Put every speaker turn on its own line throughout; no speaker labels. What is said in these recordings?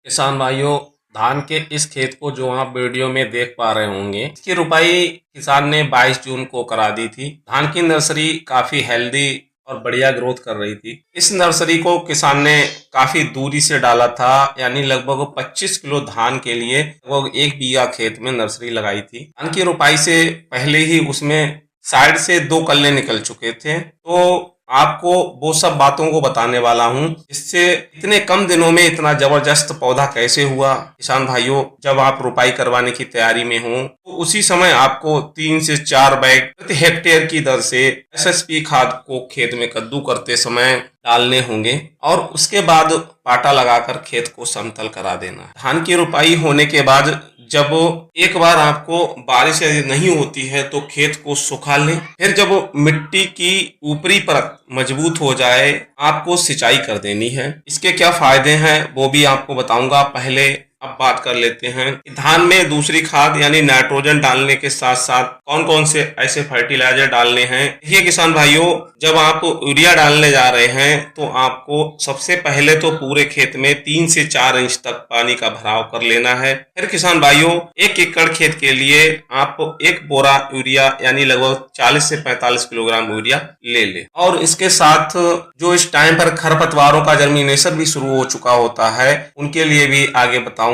किसान भाइयों, धान के इस खेत को जो आप वीडियो में देख पा रहे होंगे, इसकी रुपाई किसान ने 22 जून को करा दी थी। धान की नर्सरी काफी हेल्दी और बढ़िया ग्रोथ कर रही थी। इस नर्सरी को किसान ने काफी दूरी से डाला था, यानी लगभग 25 किलो धान के लिए लगभग 1 बीघा खेत में नर्सरी लगाई थी। धान की रुपाई से पहले ही उसमें साइड से 2 कल्ले निकल चुके थे। तो आपको वो सब बातों को बताने वाला हूँ, इससे इतने कम दिनों में इतना जबरदस्त पौधा कैसे हुआ। किसान भाइयों, जब आप रुपाई करवाने की तैयारी में हो तो उसी समय आपको 3 से 4 बैग प्रति हेक्टेयर की दर से एसएसपी खाद को खेत में कद्दू करते समय डालने होंगे और उसके बाद पाटा लगाकर खेत को समतल करा देना। धान की रुपाई होने के बाद जब एक बार आपको बारिश यदि नहीं होती है तो खेत को सुखा लें। फिर जब मिट्टी की ऊपरी परत मजबूत हो जाए, आपको सिंचाई कर देनी है। इसके क्या फायदे हैं वो भी आपको बताऊंगा। पहले अब बात कर लेते हैं कि धान में दूसरी खाद यानी नाइट्रोजन डालने के साथ साथ कौन कौन से ऐसे फर्टिलाइजर डालने हैं। देखिए किसान भाइयों, जब आप यूरिया डालने जा रहे हैं तो आपको सबसे पहले तो पूरे खेत में 3 से 4 इंच तक पानी का भराव कर लेना है। फिर किसान भाइयों, 1 एकड़ खेत के लिए आप 1 बोरा यूरिया यानी लगभग 40 से 45 किलोग्राम यूरिया ले ले। और इसके साथ जो इस टाइम पर खरपतवारों का जर्मिनेशन भी शुरू हो चुका होता है, उनके लिए भी आगे बताऊंगा।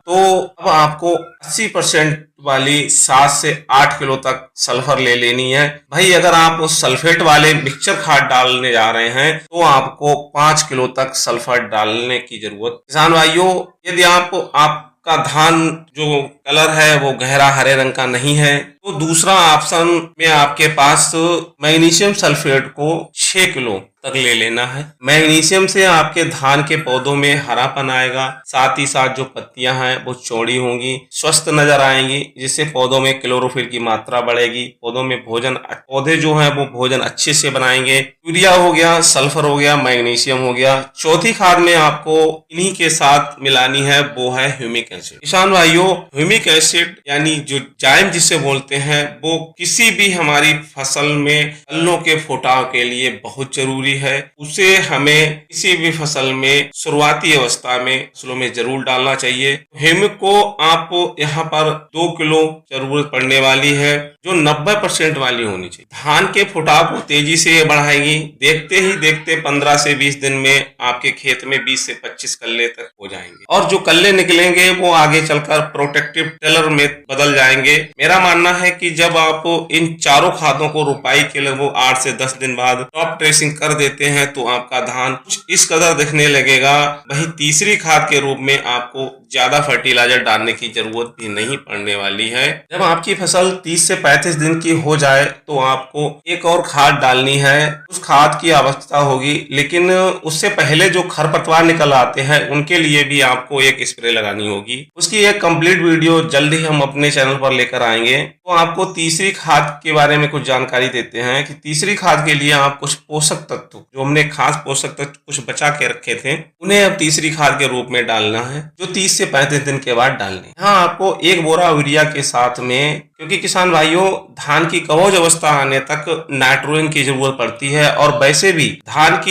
तो अब आपको 80% वाली 7 से 8 किलो तक सल्फर ले लेनी है। भाई अगर आप सल्फेट वाले मिक्सचर खाद डालने जा रहे हैं तो आपको 5 किलो तक सल्फर डालने की जरूरत। किसान भाइयों, यदि आपका धान जो कलर है वो गहरा हरे रंग का नहीं है तो दूसरा ऑप्शन में आपके पास मैग्नीशियम सल्फेट को 6 किलो तक ले लेना है। मैग्नीशियम से आपके धान के पौधों में हरापन आएगा, साथ ही साथ जो पत्तियां हैं वो चौड़ी होंगी, स्वस्थ नजर आएंगी, जिससे पौधों में क्लोरोफिल की मात्रा बढ़ेगी। पौधे जो हैं वो भोजन अच्छे से बनाएंगे। यूरिया हो गया, सल्फर हो गया, मैग्नीशियम हो गया। चौथी खाद में आपको इन्हीं के साथ मिलानी है वो है ह्यूमिक एसिड। किसान भाइयों, ह्यूमिक एसिड यानी जो जाइम जिसे बोलते हैं, वो किसी भी हमारी फसल में पल्लों के फुटाव के लिए बहुत जरूरी है। उसे हमें किसी भी फसल में शुरुआती अवस्था में फसलों में जरूर डालना चाहिए। ह्यूमिक को आप यहाँ पर 2 किलो जरूरत पड़ने वाली है, जो 90% वाली होनी चाहिए। धान के फुटाव को तेजी से बढ़ाएगी। देखते ही देखते 15 से 20 दिन में आपके खेत में 20 से 25 कल्ले तक हो जाएंगे और जो कल्ले निकलेंगे वो आगे चलकर प्रोटेक्टिव टेलर में बदल जाएंगे। मेरा मानना है कि जब आप इन चारों खादों को रुपाई के लगभग 8 से 10 दिन बाद टॉप ट्रेसिंग कर देते हैं तो आपका धान कुछ इस कदर दिखने लगेगा। वही तीसरी खाद के रूप में आपको ज्यादा फर्टिलाइजर डालने की जरूरत भी नहीं पड़ने वाली है। जब आपकी फसल 30 से 35 दिन की हो जाए तो आपको एक और खाद डालनी है। उस खाद की आवश्यकता होगी, लेकिन उससे पहले जो खरपतवार निकल आते हैं उनके लिए भी आपको एक स्प्रे लगानी होगी। उसकी एक कंप्लीट वीडियो जल्द ही हम अपने चैनल पर लेकर आएंगे। तो आपको तीसरी खाद के बारे में कुछ जानकारी देते हैं कि तीसरी खाद के लिए आप कुछ पोषक तत्व, जो हमने खास पोषक तत्व कुछ बचा के रखे थे, उन्हें अब तीसरी खाद के रूप में डालना है, जो 30 से 35 दिन के बाद डालने। यहाँ आपको 1 बोरा यूरिया के साथ में, क्योंकि किसान भाइयों धान की कवच अवस्था आने तक नाइट्रोजन की जरूरत पड़ती है और वैसे भी धान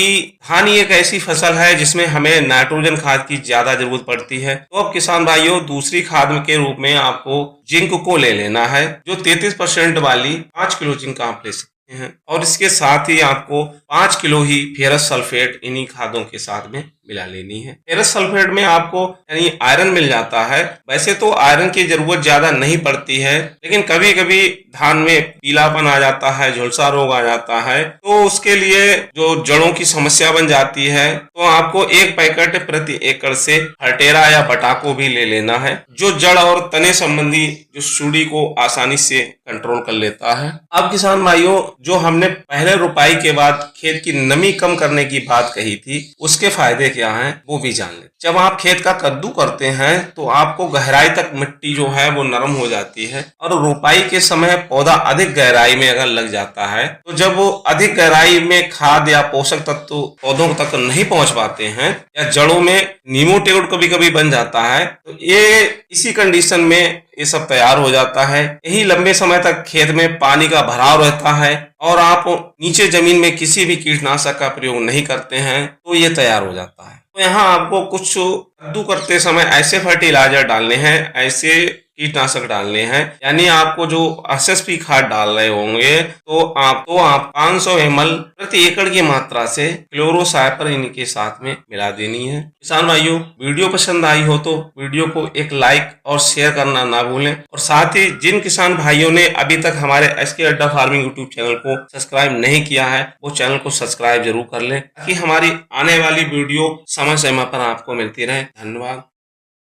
ही एक ऐसी फसल है जिसमें हमें नाइट्रोजन खाद की ज्यादा जरूरत पड़ती है। तो अब किसान भाइयों, दूसरी खाद के रूप में आपको जिंक को ले लेना है, जो 33% वाली 5 किलो जिंक आप ले सकते हैं और इसके साथ ही आपको 5 किलो ही फेरस सल्फेट इन्हीं खादों के साथ में मिला लेनी है। फेरस सल्फेट में आपको यानी आयरन मिल जाता है। वैसे तो आयरन की जरूरत ज्यादा नहीं पड़ती है, लेकिन कभी कभी धान में पीलापन आ जाता है, झुलसा रोग आ जाता है, तो उसके लिए जो जड़ों की समस्या बन जाती है तो आपको 1 पैकेट प्रति एकड़ से हर्टेरा या बटाको भी ले लेना है, जो जड़ और तने संबंधी जो सुंडी को आसानी से कंट्रोल कर लेता है। अब किसान भाइयों, जो हमने पहले रुपाई के बाद खेत की नमी कम करने की बात कही थी, उसके फायदे क्या हैं वो भी जान ले। जब आप खेत का कद्दू करते हैं तो आपको गहराई तक मिट्टी जो है वो नरम हो जाती है और रुपाई के समय पौधा अधिक गहराई में अगर लग जाता है तो जब वो अधिक गहराई में खाद या पोषक तत्व पौधों तक नहीं पहुंच पाते हैं या जड़ों में नीमोटेड कभी कभी बन जाता है, तो ये इसी कंडीशन में ये सब तैयार हो जाता है। यही लंबे समय तक खेत में पानी का भराव रहता है और आप नीचे जमीन में किसी भी कीटनाशक का प्रयोग नहीं करते हैं तो ये तैयार हो जाता है। तो यहाँ आपको कुछ कद्दू करते समय ऐसे फर्टिलाइजर डालने हैं, ऐसे कीटनाशक डालने हैं, यानी आपको जो एसएसपी खाद डाल रहे होंगे तो आप 500 ml प्रति एकड़ की मात्रा से क्लोरोसाइपरिन के साथ में मिला देनी है। किसान भाइयों, वीडियो पसंद आई हो तो वीडियो को एक लाइक और शेयर करना ना भूलें, और साथ ही जिन किसान भाइयों ने अभी तक हमारे एसके अड्डा फार्मिंग यूट्यूब चैनल को सब्सक्राइब नहीं किया है वो चैनल को सब्सक्राइब जरूर कर लें, ताकि हमारी आने वाली वीडियो समय समय पर आपको मिलती रहे। धन्यवाद।